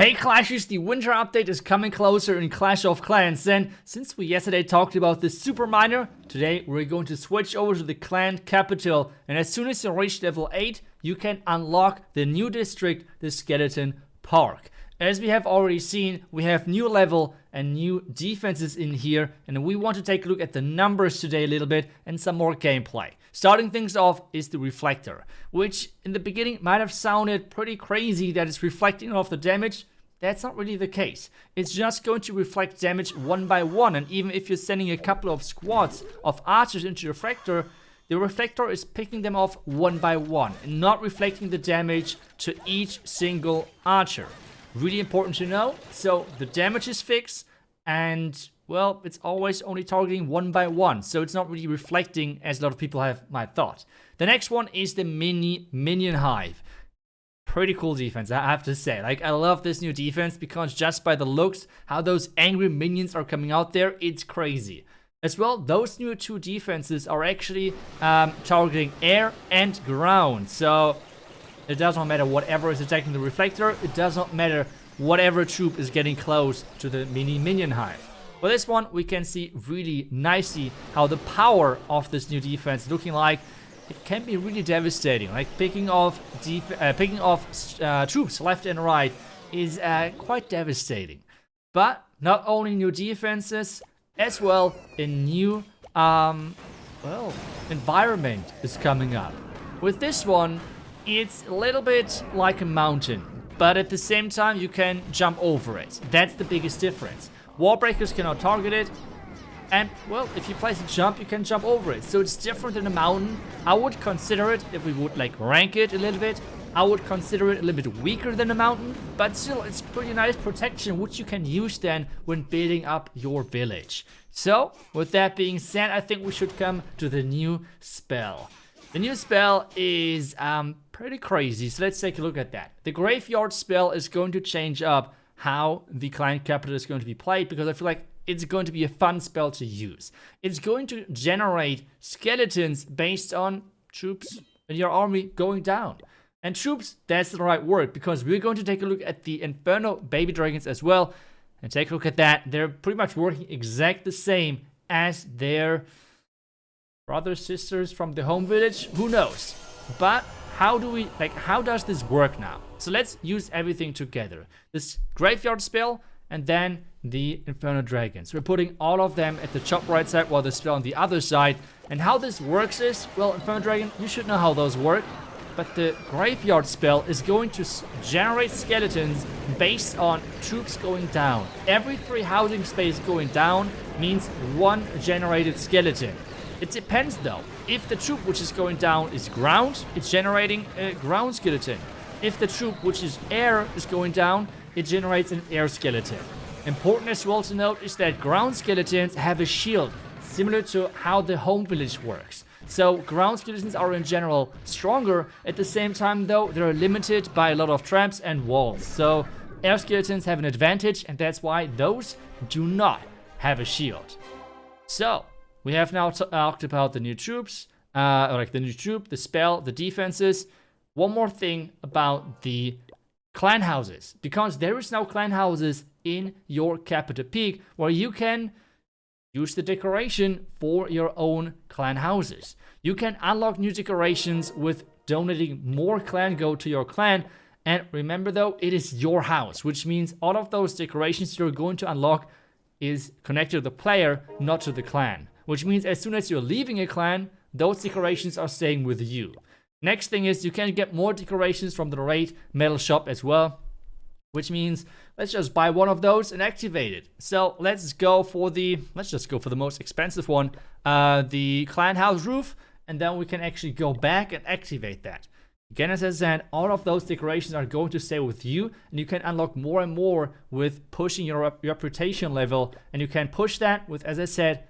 Hey Clashers, the winter update is coming closer in Clash of Clans, and since we yesterday talked about the super miner, today we're going to switch over to the clan capital, and as soon as you reach level 8, you can unlock the new district, the Skeleton Park. As we have already seen, we have new level and new defenses in here, and we want to take a look at the numbers today a little bit and some more gameplay. Starting things off is the Reflector, which in the beginning might have sounded pretty crazy that it's reflecting off the damage. That's not really the case. It's just going to reflect damage one by one, and even if you're sending a couple of squads of archers into the Reflector is picking them off one by one and not reflecting the damage to each single archer. Really important to know. So the damage is fixed, and well, it's always only targeting one by one, so it's not really reflecting as a lot of people might thought. The next one is the minion hive. Pretty cool defense, I have to say. Like, I love this new defense because just by the looks, how those angry minions are coming out there, it's crazy. As well, those new two defenses are actually targeting air and ground, so it does not matter whatever is attacking the Reflector, it does not matter whatever troop is getting close to the minion hive. For this one, we can see really nicely how the power of this new defense looking like. It can be really devastating. Like picking off troops left and right is quite devastating. But not only new defenses, as well a new environment is coming up. With this one, it's a little bit like a mountain, but at the same time you can jump over it. That's the biggest difference. Wall breakers cannot target it, and well, if you place a jump, you can jump over it. So it's different than a mountain. I would consider it, if we would like rank it a little bit, I would consider it a little bit weaker than a mountain, but still it's pretty nice protection which you can use then when building up your village. So with that being said, I think we should come to the new spell. The new spell is pretty crazy, so let's take a look at that. The graveyard spell is going to change up how the clan capital is going to be played, because I feel like it's going to be a fun spell to use. It's going to generate skeletons based on troops in your army going down. And troops, that's the right word, because we're going to take a look at the Inferno baby dragons as well, and take a look at that. They're pretty much working exact the same as their brothers, sisters from the home village, who knows? But how does this work now? So let's use everything together. This graveyard spell and then the Inferno dragons. We're putting all of them at the top right side while the spell on the other side. And how this works is, well, Inferno dragon, you should know how those work. But the graveyard spell is going to generate skeletons based on troops going down. Every 3 housing space going down means 1 generated skeleton. It depends though. If the troop which is going down is ground, it's generating a ground skeleton. If the troop which is air is going down, it generates an air skeleton. Important as well to note is that ground skeletons have a shield, similar to how the home village works. So ground skeletons are in general stronger. At the same time though, they're limited by a lot of traps and walls. So air skeletons have an advantage, and that's why those do not have a shield. So we have now talked about the new troops, the spell, the defenses. One more thing about the clan houses, because there is now clan houses in your capital peak where you can use the decoration for your own clan houses. You can unlock new decorations with donating more clan gold to your clan. And remember though, it is your house, which means all of those decorations you're going to unlock is connected to the player, not to the clan. Which means as soon as you're leaving a clan, those decorations are staying with you. Next thing is you can get more decorations from the raid metal shop as well. Which means let's just buy one of those and activate it. So let's just go for the most expensive one, the clan house roof, and then we can actually go back and activate that. Again, as I said, all of those decorations are going to stay with you, and you can unlock more and more with pushing your reputation level, and you can push that with, as I said,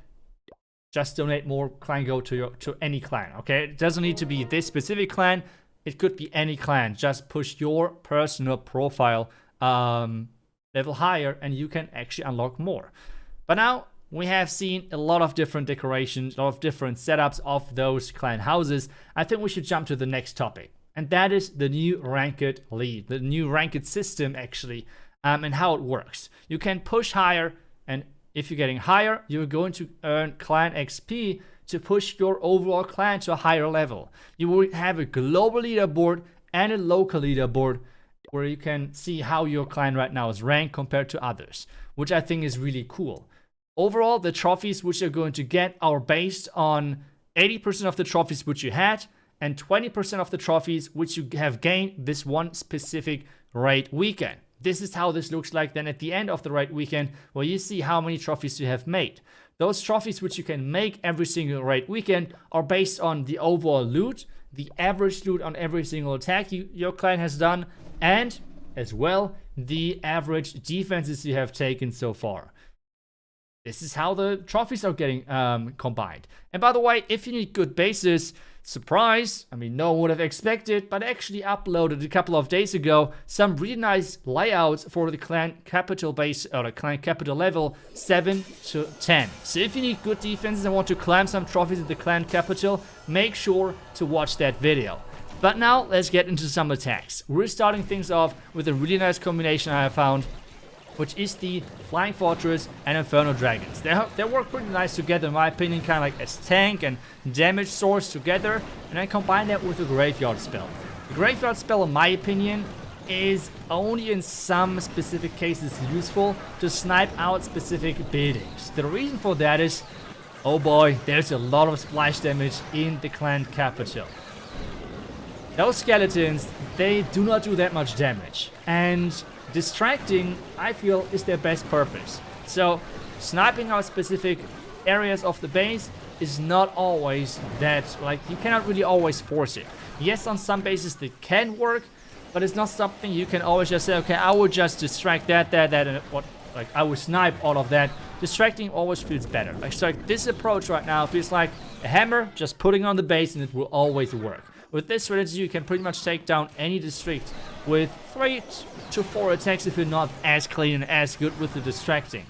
just donate more clan gold to any clan, okay? It doesn't need to be this specific clan. It could be any clan. Just push your personal profile level higher, and you can actually unlock more. But now we have seen a lot of different decorations, a lot of different setups of those clan houses. I think we should jump to the next topic. And that is the new ranked lead, the new ranked system actually. and how it works. You can push higher, and if you're getting higher, you're going to earn clan XP to push your overall clan to a higher level. You will have a global leaderboard and a local leaderboard where you can see how your clan right now is ranked compared to others, which I think is really cool. Overall, the trophies which you're going to get are based on 80% of the trophies which you had and 20% of the trophies which you have gained this one specific raid weekend. This is how this looks like then at the end of the raid weekend, where you see how many trophies you have made. Those trophies which you can make every single raid weekend are based on the overall loot, the average loot on every single attack your clan has done, and as well the average defenses you have taken so far. This is how the trophies are getting combined. And by the way, if you need good bases, surprise, I mean, no one would have expected, but I actually uploaded a couple of days ago some really nice layouts for the clan capital base, or the clan capital level 7 to 10. So if you need good defenses and want to climb some trophies at the clan capital, make sure to watch that video. But now let's get into some attacks. We're starting things off with a really nice combination I have found, which is the Flying Fortress and Inferno Dragons. They work pretty nice together, in my opinion, kind of like as tank and damage source together, and I combine that with a Graveyard spell. The Graveyard spell, in my opinion, is only in some specific cases useful to snipe out specific buildings. The reason for that is, oh boy, there's a lot of splash damage in the clan capital. Those skeletons, they do not do that much damage, and distracting, I feel, is their best purpose. So sniping out specific areas of the base is not always that, like, you cannot really always force it. Yes, on some bases they can work, but it's not something you can always just say, okay, I will just distract that, and what, like, I will snipe all of that. Distracting always feels better. Like, so like this approach right now feels like a hammer, just putting on the base, and it will always work. With this strategy, you can pretty much take down any district with 3 to 4 attacks if you're not as clean and as good with the distracting.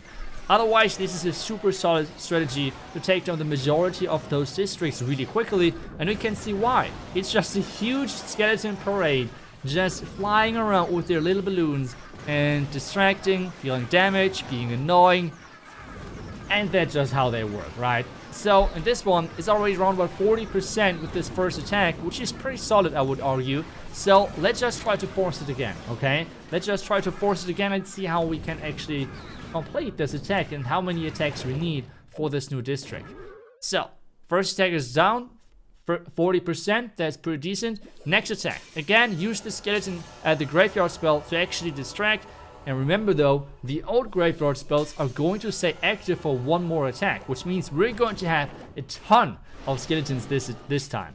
Otherwise, this is a super solid strategy to take down the majority of those districts really quickly, and we can see why. It's just a huge skeleton parade just flying around with their little balloons and distracting, dealing damage, being annoying, and that's just how they work, right? So in this one, it's already around about 40% with this first attack, which is pretty solid, I would argue. So let's just try to force it again, okay? Let's just try to force it again and see how we can actually complete this attack and how many attacks we need for this new district. So, first attack is down, 40%, that's pretty decent. Next attack, again, use the skeleton at the graveyard spell to actually distract. And remember though, the old graveyard spells are going to stay active for one more attack, which means we're going to have a ton of skeletons this time.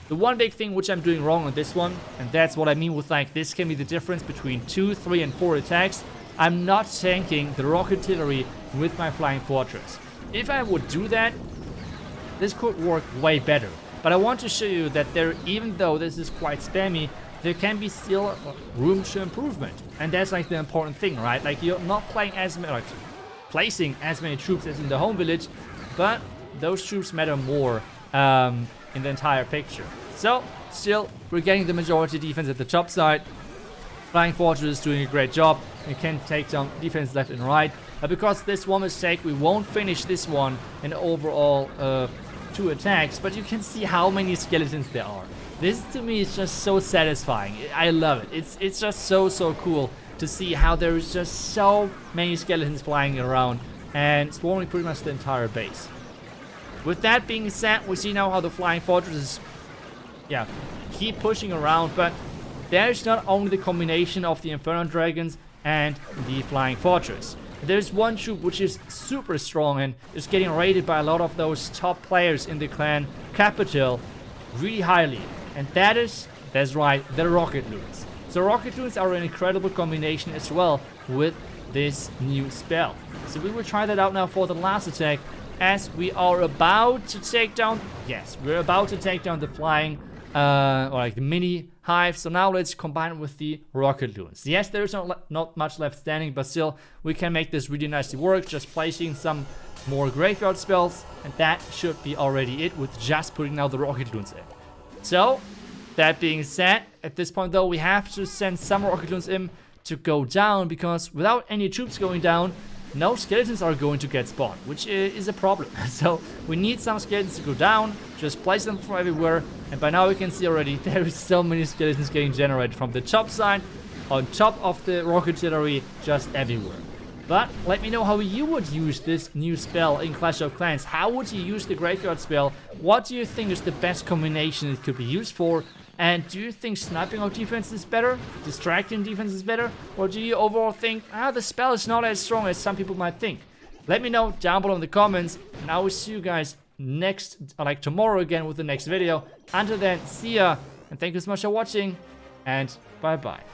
The one big thing which I'm doing wrong on this one, and that's what I mean with, like, this can be the difference between 2, 3, and 4 attacks, I'm not tanking the rocket artillery with my Flying Fortress. If I would do that, this could work way better. But I want to show you that there, even though this is quite spammy, there can be still room to improvement. And that's like the important thing, right? Like, you're not playing as many, like, placing as many troops as in the home village, but those troops matter more in the entire picture. So, still, we're getting the majority defense at the top side. Flying Fortress is doing a great job. You can take down defense left and right. But because this one mistake, we won't finish this one in overall 2 attacks. But you can see how many skeletons there are. This, to me, is just so satisfying. I love it. It's just so cool to see how there is just so many skeletons flying around and swarming pretty much the entire base. With that being said, we see now how the Flying Fortress is, keep pushing around, but there's not only the combination of the Inferno Dragons and the Flying Fortress. There's one troop which is super strong and is getting rated by a lot of those top players in the clan capital really highly. And that's right, the Rocket Loons. So Rocket Loons are an incredible combination as well with this new spell. So we will try that out now for the last attack, as we are about to take down, we're about to take down the flying, or like the mini hive. So now let's combine it with the Rocket Loons. Yes, there's not much left standing, but still, we can make this really nicely work, just placing some more graveyard spells, and that should be already it with just putting now the Rocket Loons in. So, that being said, at this point though, we have to send some Rocket Loons in to go down, because without any troops going down, no skeletons are going to get spawned, which is a problem. So we need some skeletons to go down, just place them from everywhere, and by now we can see already there is so many skeletons getting generated from the top side, on top of the rocket artillery, just everywhere. But let me know how you would use this new spell in Clash of Clans. How would you use the Graveyard spell? What do you think is the best combination it could be used for? And do you think sniping out defense is better? Distracting defense is better? Or do you overall think, the spell is not as strong as some people might think? Let me know down below in the comments, and I will see you guys tomorrow again with the next video. Until then, see ya, and thank you so much for watching, and bye bye.